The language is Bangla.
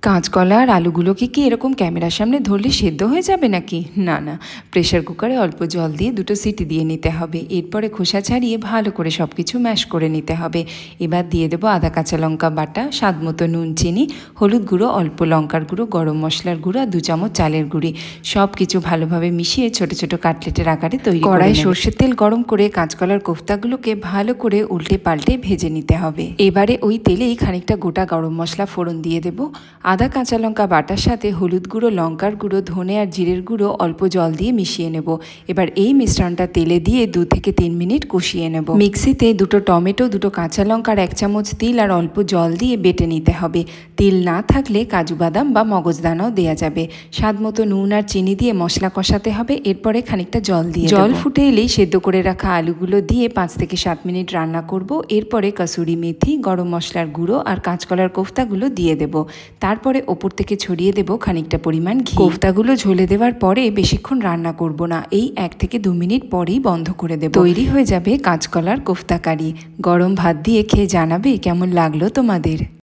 কাঁচকলা আর আলুগুলোকে কি এরকম ক্যামেরার সামনে ধরলে সেদ্ধ হয়ে যাবে নাকি? না না, প্রেশার কুকারে অল্প জল দিয়ে 2টো সিটি দিয়ে নিতে হবে। এরপরে খোসা ছাড়িয়ে ভালো করে সব কিছু ম্যাশ করে নিতে হবে। এবার দিয়ে দেবো আদা কাঁচা লঙ্কা বাটা, স্বাদ মতো নুন, চিনি, হলুদ গুঁড়ো, অল্প লঙ্কার গুঁড়ো, গরম মশলার গুঁড়ো আর 2 চামচ চালের গুঁড়ি। সব কিছু ভালোভাবে মিশিয়ে ছোট ছোট কাটলেটের আকারে তৈরি করে কড়াই সর্ষের তেল গরম করে কাঁচকলার কোফতাগুলোকে ভালো করে উল্টে পাল্টে ভেজে নিতে হবে। এবারে ওই তেলেই খানিকটা গোটা গরম মশলা ফোড়ন দিয়ে দেবো। আদা কাঁচা লঙ্কা বাটার সাথে হলুদ গুঁড়ো, লঙ্কার গুঁড়ো, ধনে আর জিরের গুঁড়ো অল্প জল দিয়ে মিশিয়ে নেব। এবার এই মিশ্রণটা তেলে দিয়ে 2 থেকে 3 মিনিট কষিয়ে নেব। মিক্সিতে 2টো টমেটো, 2টো কাঁচা লঙ্কা আর 1 চামচ তিল আর অল্প জল দিয়ে বেটে নিতে হবে। তিল না থাকলে কাজু বাদাম বা মগজদানাও দেওয়া যাবে। স্বাদ মতো নুন আর চিনি দিয়ে মশলা কষাতে হবে। এরপরে খানিকটা জল দিয়ে জল ফুটে এলেই সেদ্ধ করে রাখা আলুগুলো দিয়ে 5 থেকে 7 মিনিট রান্না করব। এরপরে কসুরি মেথি, গরম মশলার গুঁড়ো আর কাঁচকলার কোফতাগুলো দিয়ে দেব। তারপরে ওপর থেকে ছড়িয়ে দেব খানিকটা পরিমাণ ঘি। কোফতাগুলো ঝোলে দেওয়ার পরে বেশিক্ষণ রান্না করব না, এই 1 থেকে 2 মিনিট পরেই বন্ধ করে দেব। তৈরি হয়ে যাবে কাঁচকলার কোফতা কারি। গরম ভাত দিয়ে খেয়ে জানাবে কেমন লাগলো তোমাদের।